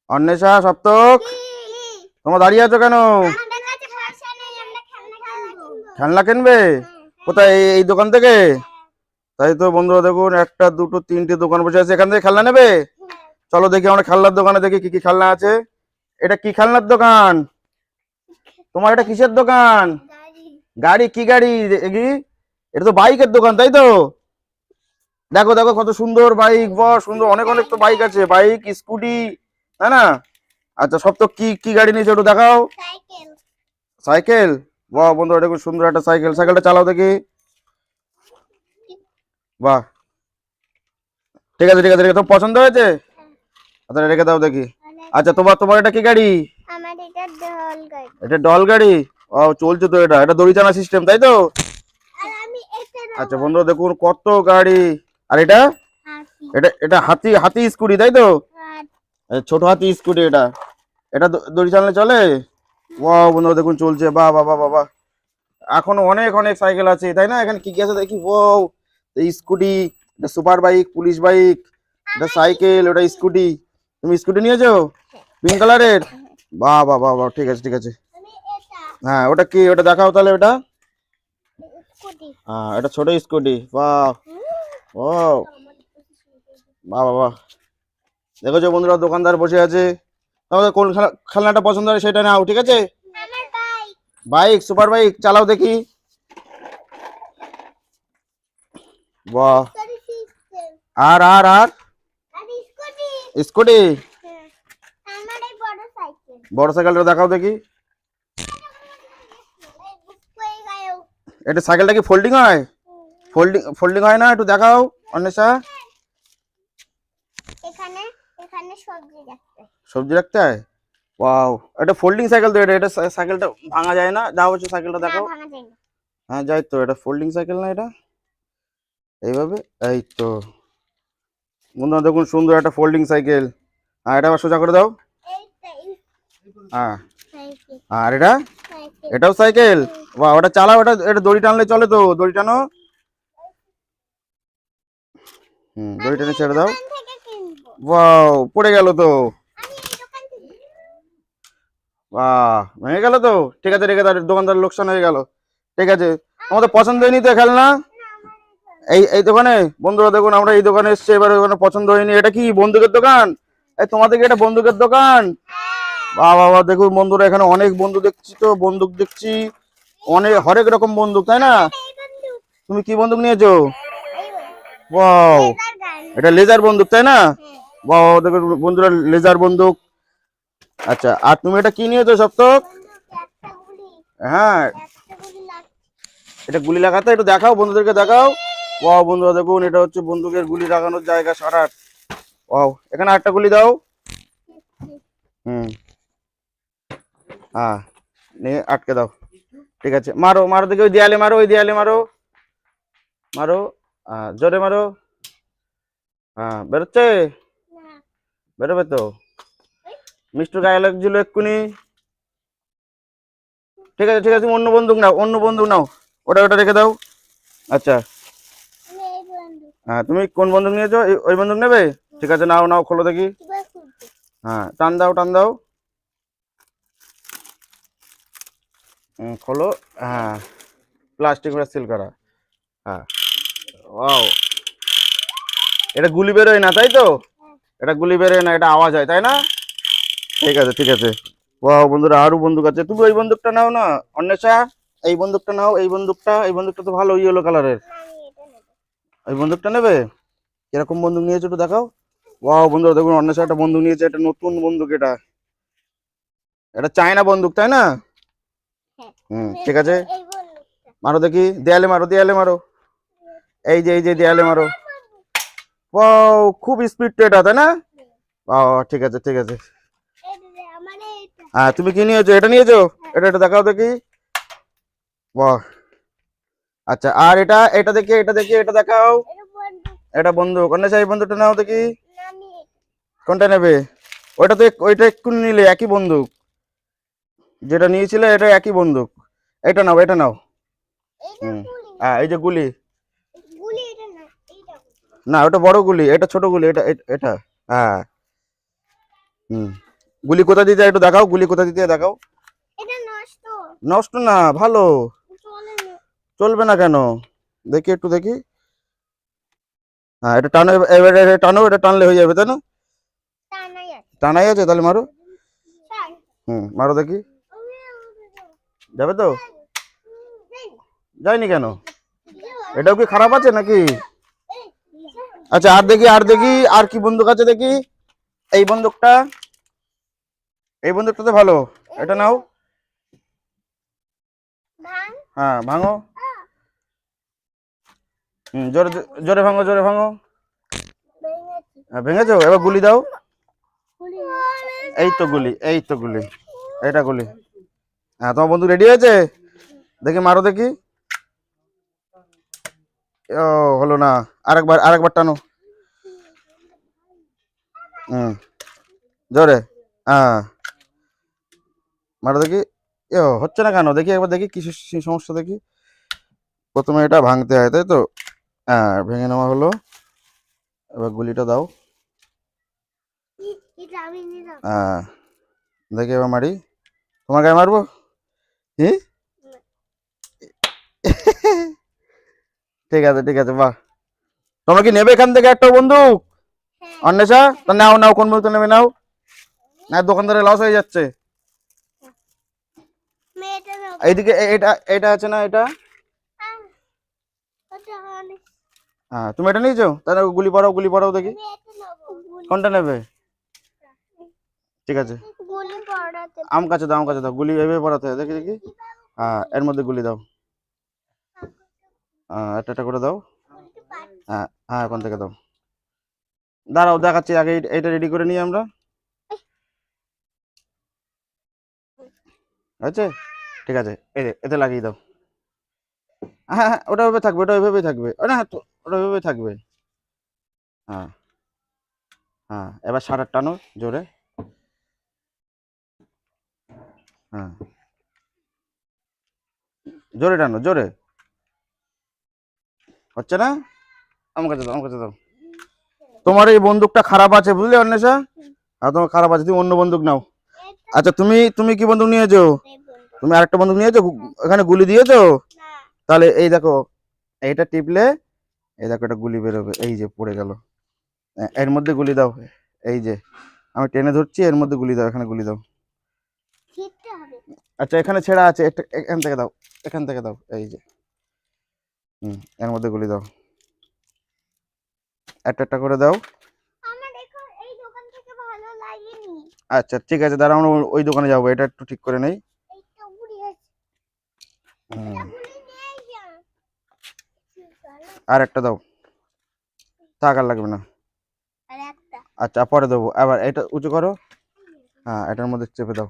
অন্বেষা, সপ্তক, তোমরা দাঁড়িয়ে আছো কেন? খেলনা কিনবে? কোথায়? এই দোকান থেকে? তাই তো বন্ধুরা, দেখুন একটা দুটো তিনটে দোকান বসে আছে, এখান থেকে খেলনা নেবে? চলো দেখি আমরা খেলনার দোকানে দেখি কি কি খেলনা আছে। এটা কি খেলনার দোকান? তোমার এটা কিসের দোকান? গাড়ি? কি গাড়ি দেখি? এটা তো বাইকের দোকান, তাই তো? দেখো দেখো কত সুন্দর বাইক, বাহ সুন্দর, অনেক অনেক তো বাইক আছে, বাইক স্কুটি, তাই না? আচ্ছা, সব তো কি কি গাড়ি নিয়েছো একটু দেখাও। সাইকেল? বাহ বন্ধুরা, দেখুন সুন্দর একটা সাইকেল, সাইকেলটা চালাও দেখি। বাহ, ঠিক আছে ঠিক আছে ঠিক আছে, তোমার পছন্দ হয়েছে? আচ্ছা রেখে দাও দেখি। আচ্ছা, তোমার তোমার এটা কি গাড়ি? এটা ডল গাড়ি? ও, চলছে তো, এটা এটা দড়ি টানা সিস্টেম, তাই তো? আচ্ছা বন্ধুরা, দেখুন কত গাড়ি। আর এটা? এটা এটা হাতি হাতি স্কুটি, তাই তো? ছোট হাতি স্কুটি এটা। এটা দড়ি চালালে চলে? ওয়াও বন্ধুরা, দেখুন চলছে, বাহ বাহ বাহ বাহ বাহ। এখনো অনেক অনেক সাইকেল আছে, তাই না? এখানে কি কি আছে দেখি। ওয়াও, এই স্কুটি, এটা সুপার বাইক, পুলিশ বাইক, এটা সাইকেল, ওটা স্কুটি। তুমি স্কুটি নিয়েছো পিঙ্ক কালারের? বাহ বাহ বাহ বাহ, ঠিক আছে ঠিক আছে। হ্যাঁ, ওটা কি? ওটা দেখাও তাহলে। ওটা হ্যাঁ, এটা ছোট স্কুটি। বাহ, ও বাহ বাহ বাহ। দেখেছো বন্ধুরা, দোকানদার বসে আছে। তাহলে কোন খেলনাটা পছন্দ হয় সেটা নাও, ঠিক আছে? বাইক, সুপার বাইক চালাও দেখি। বাহ, আর আর আর স্কুটি? বড় সাইকেলটা দেখাও দেখি। এটা সাইকেলটা কি ফোল্ডিং হয়? ফোল্ডিং ফোল্ডিং হয় না? একটু দেখাও অন্বেষা। সবজি রাখতে হয়? ওয়াও, এটা ফোল্ডিং সাইকেল তো। এটা এটা সাইকেলটা ভাঙা যায় না? যা হচ্ছে সাইকেলটা দেখো। হ্যাঁ যাই তো, এটা ফোল্ডিং সাইকেল না এটা? এইভাবে, এই তো বন্ধুরা, দেখুন সুন্দর একটা ফোল্ডিং সাইকেল। হ্যাঁ, এটা আবার সোজা করে দাও। হ্যাঁ, আর এটা? এটাও সাইকেল? বাহ, ওটা চালাও। ওটা এটা দড়ি টানলে চলে তো? দড়ি টানো। দড়ি টেনে ছেড়ে দাও। বাহ, পড়ে গেল তো। বাহ, ভেঙে গেল তো। ঠিক আছে, রেখে দাও, দোকানদার লোকসান হয়ে গেল। ঠিক আছে, আমাদের পছন্দ হয়নি তো খেলনা এই এই দোকানে। বন্ধুরা দেখুন, আমরা এই দোকানে এসেছি, এবার ওখানে পছন্দ হয়নি। এটা কি বন্দুকের দোকান? এই তোমাদের কি এটা বন্দুকের দোকান? বাহ বাহ বাহ, দেখুন বন্ধুরা, এখানে অনেক বন্দুক দেখছি তো, বন্দুক দেখছি অনেক, হরেক রকম বন্দুক, তাই না? তুমি কি বন্দুক নিয়েছো? ওয়াও, এটা লেজার বন্দুক, তাই না? ওয়াও, দেখুন বন্ধুরা, লেজার বন্দুক। আচ্ছা, আর তুমি এটা কি নিয়েছো সপ্তক? হ্যাঁ, এটা গুলি লাগাতে, একটু দেখাও বন্ধুদেরকে দেখাও। ওয়াও বন্ধুরা, দেখুন এটা হচ্ছে বন্দুকের গুলি লাগানোর জায়গা সারা। ওয়াও, এখানে একটা গুলি দাও। হুম, হ্যাঁ, নিয়ে আটকে দাও। ঠিক আছে, মারো মারো দেখি, ওই দেয়ালে মারো, ওই দেয়ালে মারো, মারো। জোরে মারো। হ্যাঁ, বেরোচ্ছে? বেরোবে তো। মিষ্টির গায়ে লাগছিল এক্ষুনি। ঠিক আছে ঠিক আছে, তুমি অন্য বন্দুক নাও, অন্য বন্দুক নাও। ওটা ওটা রেখে দাও। আচ্ছা, হ্যাঁ, তুমি কোন বন্দুক নিয়েছো? ওই বন্দুক নেবে? ঠিক আছে, নাও নাও, খোলো দেখি। হ্যাঁ, টান দাও টান দাও। খোলো। হ্যাঁ, প্লাস্টিক সিল করা। হ্যাঁ, ওয়াও, এটা গুলি বেরোয় না, তাই তো? এটা গুলি বেরোয় না, এটা আওয়াজ হয়, তাই না? ঠিক আছে ঠিক আছে। ওয়াও বন্ধুরা, আরো বন্দুক আছে। তুমি ওই বন্দুকটা নাও না অন্বেষা। এই বন্দুকটা নাও, এই বন্দুকটা, এই বন্দুকটা তো ভালো, ইয়েলো কালারের। এই বন্দুকটা নেবে? কিরকম বন্দুক নিয়েছো একটু দেখাও। ওয়াও বন্ধুরা, দেখুন অন্বেষা একটা বন্দুক নিয়েছে, এটা নতুন বন্দুক। এটা এটা চায়না বন্দুক, তাই না? ঠিক আছে, মারো দেখি, দেয়ালে মারো, দেয়ালে মারো। এই যে এই যে দেয়ালে মারো। ওয়াও, খুব স্পিড তো এটা, তাই না? ও, ঠিক আছে ঠিক আছে। হ্যাঁ, তুমি কি নিয়েছো? এটা নিয়েছো? এটা এটা দেখাও দেখি। বাহ, আচ্ছা, আর এটা এটা দেখি, এটা দেখি, এটা দেখাও। এটা বন্দুক। অন্য এই বন্দুকটা নাও দেখি। কোনটা নেবে? ওইটা তো ওইটা এক্ষুনি নিলে একই বন্দুক, যেটা নিয়েছিলে এটা একই বন্দুক। এটা নাও, এটা নাও। হ্যাঁ, এই যে গুলি। না, ওটা বড় গুলি, এটা ছোট গুলি, এটা এটা। হ্যাঁ, হুম, গুলি কোথা দিতে হয় একটু দেখাও, গুলি কোথা দিতে হয় দেখাও। এটা নষ্ট। নষ্ট না, ভালো। চলে না। চলবে না কেন? দেখি একটু দেখি। হ্যাঁ, এটা টানো, এবার এটা টানো, এটা টানলে হয়ে যাবে তাই না? টানাই আছে। টানাই আছে, তাহলে মারো। স্যার, মারো দেখি, যাবে তো? যায়নি কেন? এটাও কি খারাপ আছে নাকি? আচ্ছা, আর দেখি, আর দেখি, আর কি বন্দুক আছে দেখি। এই বন্দুকটা, এই বন্দুকটা তো ভালো, এটা নাও। ভাঙ। হ্যাঁ, ভাঙো। জোরে জোরে ভাঙো, জোরে ভাঙো। ভেঙেছি। হ্যাঁ, ভেঙেছো? এবার গুলি দাও। গুলি। এই তো গুলি, এই তো গুলি, এটা গুলি। হ্যাঁ, তোমার বন্ধু রেডি হয়েছে? দেখি মারো দেখি। ও, হলো না। আরেকবার, আরেকবার টানো। জোরে। হ্যাঁ, মারো দেখি। হচ্ছে না কেন? দেখি একবার, দেখি কি সমস্যা দেখি। প্রথমে এটা ভাঙতে হয় তাই তো? হ্যাঁ, ভেঙে নেওয়া হলো। এবার গুলিটা দাও। এটা আমি নিলাম। হ্যাঁ, দেখি এবার মারি। তোমার গায়ে মারবো? হি? ঠিক আছে, ঠিক আছে, বাহ। তোমরা কি নেবে এখান থেকে একটা বন্দুক? হ্যাঁ। অন্বেষা, তা নাও, নাও, কোন বন্দুক নেবে নাও। না, দোকানদারে লস হয়ে যাচ্ছে। মেয়েটা নেবো। এইদিকে এটা, এটা আছে না এটা? ওটা অনেক। হ্যাঁ, তুমি এটা নিয়েছো, তাহলে গুলি পড়াও, গুলি পড়াও দেখি। আমি এটা নেবো। কোনটা নেবে? ঠিক আছে, গুলি পড়াতে। আম কাছে দাও, আম কাছে দাও, গুলি এভাবে পড়াতে হয়, দেখি দেখি। হ্যাঁ, এর মধ্যে গুলি দাও। হ্যাঁ, একটা একটা করে দাও। হ্যাঁ হ্যাঁ, এখন থেকে দাও। দাঁড়াও, দেখাচ্ছি, আগে এইটা রেডি করে নিই আমরা। আছে? ঠিক আছে, এই যে, এতে লাগিয়ে দাও। হ্যাঁ হ্যাঁ, ওটা ওইভাবে থাকবে, ওটা ওইভাবেই থাকবে। না, ওটা ওইভাবেই থাকবে। হ্যাঁ হ্যাঁ, এবার শাটার টানো জোরে। হ্যাঁ, জোরে টানো, জোরে। হচ্ছে না? আমার কাছে দাও, আমার কাছে দাও। তোমার এই বন্দুকটা খারাপ আছে, বুঝলে অন্বেষা? আর তোমার খারাপ আছে, তুমি অন্য বন্দুক নাও। আচ্ছা, তুমি তুমি কি বন্দুক নিয়েছো? তুমি আরেকটা বন্দুক নিয়েছো? এখানে গুলি দিয়েছো? তাহলে এই দেখো, এইটা টিপলে এই দেখো, এটা গুলি বেরোবে। এই যে পড়ে গেল। এর মধ্যে গুলি দাও। এই যে আমি টেনে ধরছি, এর মধ্যে গুলি দাও, এখানে গুলি দাও। ছিটতে হবে। আচ্ছা, এখানে ছেঁড়া আছে, এখান থেকে দাও, এখান থেকে দাও। এই যে, এর মধ্যে গুলি দাও, একটা একটা করে দাও। আমার দেখো এই দোকান থেকে ভালো লাগেনি। আচ্ছা, ঠিক আছে, দাঁড়াও, আমরা ওই দোকানে যাবো, এটা একটু ঠিক করে নেই। এইটা গুলি আছে। হুম, এটা গুলি নেই যা। আর একটা দাও, থাক, আর লাগবে না। আর একটা। আচ্ছা, পরে দেবো। আবার এটা উঁচু করো। হ্যাঁ, এটার মধ্যে চেপে দাও।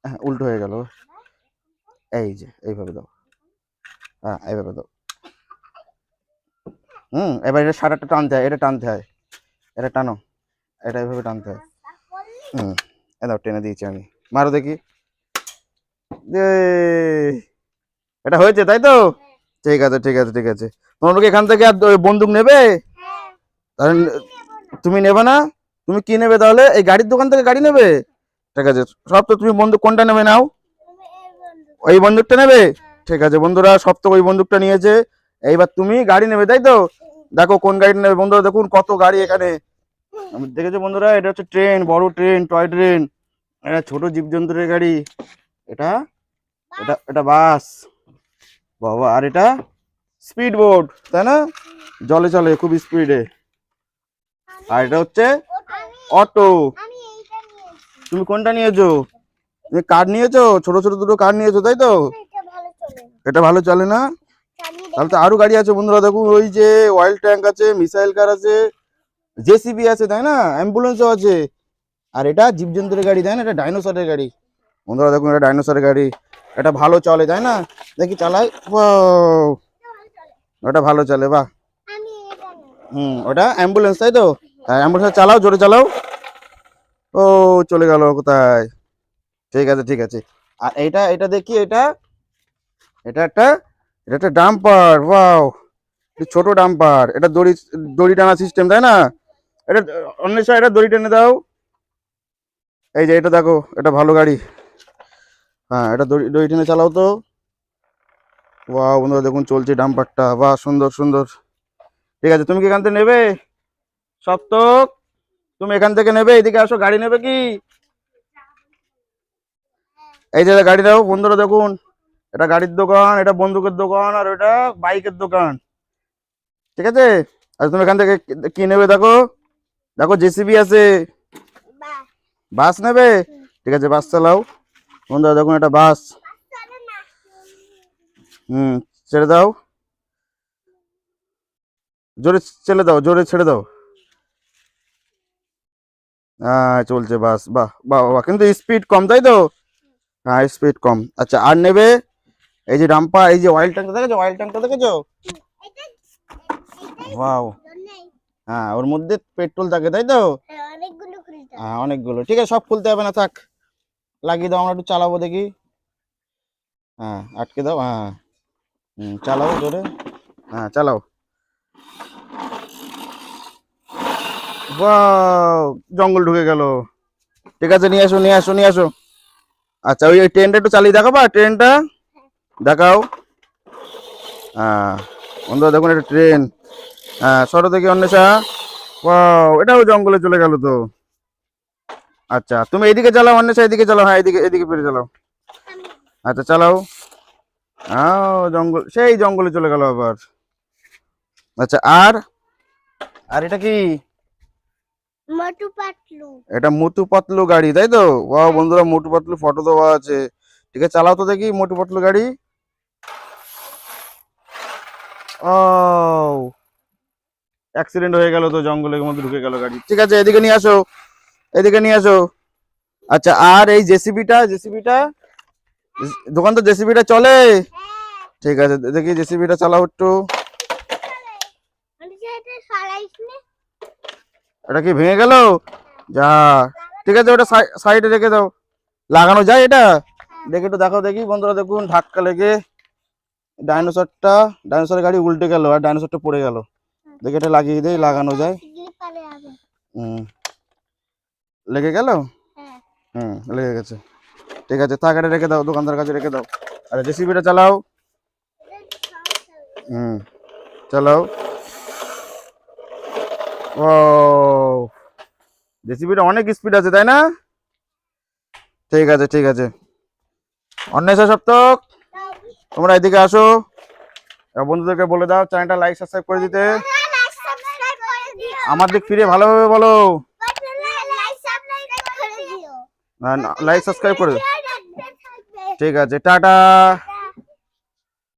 হ্যাঁ, উল্টো হয়ে গেল। এই যে এইভাবে দাও। হ্যাঁ, এইভাবে দাও। এবার এটা শাটারটা টানতে হয়, এটা টানতে হয়, এটা টানো, এটা এইভাবে টানতে হয়। এ দাও, টেনে দিয়েছি আমি। মারো দেখি। এটা হয়েছে তাই তো? ঠিক আছে, ঠিক আছে, ঠিক আছে। তোমরা কি এখান থেকে আর বন্দুক নেবে? হ্যাঁ। তাহলে নেব না। তুমি নেবে না? তুমি কি নেবে তাহলে? এই গাড়ির দোকান থেকে গাড়ি নেবে? ঠিক আছে, সব তো তুমি বন্দুক কোনটা নেবে নাও। তুমি এই বন্ধু। ওই বন্দুকটা নেবে? ঠিক আছে বন্ধুরা, সব তো ওই বন্দুকটা নিয়েছে। এইবার তুমি গাড়ি নেবে তাই তো? দেখো কোন গাড়িটা নেবে বন্ধুরা, দেখুন কত গাড়ি এখানে। আমি দেখেছো বন্ধুরা, এটা হচ্ছে ট্রেন, বড় ট্রেন, টয় ট্রেন। এটা ছোট জীবজন্তুর গাড়ি। এটা, এটা এটা বাস। বাবা, আর এটা স্পিড বোট, তাই না? জলে চলে খুব স্পিডে। আর এটা হচ্ছে অটো। আমি এইটা নিয়েছি। তুমি কোনটা নিয়েছো? তুমি কার নিয়েছো? ছোট ছোট দুটো কার নিয়েছো তাই তো? এটা ভালো চলে না। এটা ভালো চলে না? চালিয়ে তাহলে তো আরো গাড়ি আছে বন্ধুরা, দেখুন ওই যে অয়েল ট্যাঙ্ক আছে, মিসাইল কার আছে, জেসিবি আছে, তাই না? অ্যাম্বুলেন্সও আছে। আর এটা জীবজন্তুর গাড়ি, তাই না? এটা ডাইনোসরের গাড়ি। বন্ধুরা দেখুন, এটা ডাইনোসরের গাড়ি। এটা ভালো চলে, তাই না? দেখি চালাই। ওটা ভালো চলে, বাহ। আমি এটা নেব। ওটা অ্যাম্বুলেন্স তাই তো? অ্যাম্বুলেন্স চালাও, জোরে চালাও। ও, চলে গেল কোথায়? ঠিক আছে, ঠিক আছে। আর এটা, এটা দেখি, এটা, এটা একটা, এটা একটা ডাম্পার। ওয়াও, ছোট ডাম্পার। এটা দড়ি, দড়ি টানা সিস্টেম, তাই না? এটা অন্বেষা এটা দড়ি টেনে দাও। এই যে এটা দেখো, এটা ভালো গাড়ি। হ্যাঁ, এটা দড়ি দড়ি টেনে চালাও তো। বাহ বন্ধুরা দেখুন চলছে ডাম্পারটা, বাহ সুন্দর সুন্দর। ঠিক আছে, তুমি কি এখান থেকে নেবে? সপ্তক, তুমি এখান থেকে নেবে? এদিকে আসো, গাড়ি নেবে কি? এই যে গাড়ি দাও বন্ধুরা দেখুন, এটা গাড়ির দোকান, এটা বন্দুকের দোকান, আর ওটা বাইকের দোকান। ঠিক আছে, আর তুমি এখান থেকে কি নেবে দেখো? দেখো জেসিবি আছে। বাহ, বাস নেবে? ঠিক আছে, বাস চালাও বন্ধুরা দেখুন, এটা বাস। চলো না। হুম, ছেড়ে দাও, জোরে ছেড়ে দাও, জোরে ছেড়ে দাও। হ্যাঁ চলছে বাস, বাহ বাহ বাহ, কিন্তু স্পিড কম তাই তো? হ্যাঁ স্পিড কম। আচ্ছা আর নেবে? এই যে ডাম্পার, এই যে অয়েল ট্যাঙ্কটা দেখেছো? অয়েল ট্যাঙ্কটা দেখেছো? এটা ওয়াও। নেই। হ্যাঁ, ওর মধ্যে পেট্রোল থাকে তাই তো? অনেকগুলো খুলতে হবে। হ্যাঁ অনেকগুলো। ঠিক আছে, সব খুলতে হবে না, থাক, লাগিয়ে দাও, আমরা একটু চালাবো দেখি। হ্যাঁ আটকে দাও, হ্যাঁ। চালাও জোরে, হ্যাঁ চালাও। বাহ, জঙ্গল ঢুকে গেল। ঠিক আছে, নিয়ে আসো নিয়ে আসো নিয়ে আসো। আচ্ছা ওই ট্রেনটা একটু চালিয়ে দেখাবা, ট্রেনটা দেখাও। হ্যাঁ বন্ধুরা দেখুন, একটা ট্রেন। হ্যাঁ সরো দেখি অন্বেষা। বাহ, এটাও জঙ্গলে চলে গেল তো। আচ্ছা তুমি এইদিকে চালাও অন্বেষা, এদিকে চালাও, হ্যাঁ এদিকে এদিকে ফিরে চালাও। আচ্ছা চালাও। হ্যাঁ জঙ্গল, সেই জঙ্গলে চলে গেল আবার। আচ্ছা আর আর এটা কি? মোটু পাতলু। এটা মোটু পাতলু গাড়ি তাই তো? বাহ বন্ধুরা, মোটু পাতলু ফটো দেওয়া আছে। ঠিক আছে, চালাও তো দেখি মোটু পাতলু গাড়ি। ও, অ্যাক্সিডেন্ট হয়ে গেল তো, জঙ্গলের মধ্যে ঢুকে গেল গাড়ি। ঠিক আছে, এদিকে নিয়ে আসো, এদিকে নিয়ে আসো। আচ্ছা আর এই জেসিবিটা, জেসিবিটা দোকান তো জেসিবিটা চলে? ঠিক আছে, দেখি জেসিবিটা চালাও একটু। এটা সরাইস নে। এটা কি ভেঙে গেল? যা, ঠিক আছে ওটা সাইডে রেখে দাও। লাগানো যায় এটা? দেখে একটু দেখো দেখি বন্ধুরা দেখুন, ধাক্কা লেগে ডাইনোসরের গাড়ি উল্টে গেল, আর ডাইনোসরটা পড়ে গেল। দেখে এটা লাগিয়ে দেই, লাগানো যায়। স্লিপারে হবে। হুম, লেগে গেল। হ্যাঁ। লেগে গেছে। ঠিক আছে, থাক, এটা রেখে দাও, দোকানদার কাছে রেখে দাও। আরে জেসিবিটা চালাও। হুম, চালাও। ও, জেসিবিটা অনেক স্পিড আছে তাই না? ঠিক আছে ঠিক আছে। অন্বেষা, সপ্তক, তোমরা এদিকে আসো। আর বন্ধুদেরকে বলে দাও চ্যানেলটা লাইক সাবস্ক্রাইব করে দিতে। লাইক সাবস্ক্রাইব করে দিও। আমার দিক ফিরে ভালোভাবে বলো। লাইক সাবস্ক্রাইব করে দিও। লাইক সাবস্ক্রাইব করে দিও। থাকবে। ঠিক আছে, টাটা।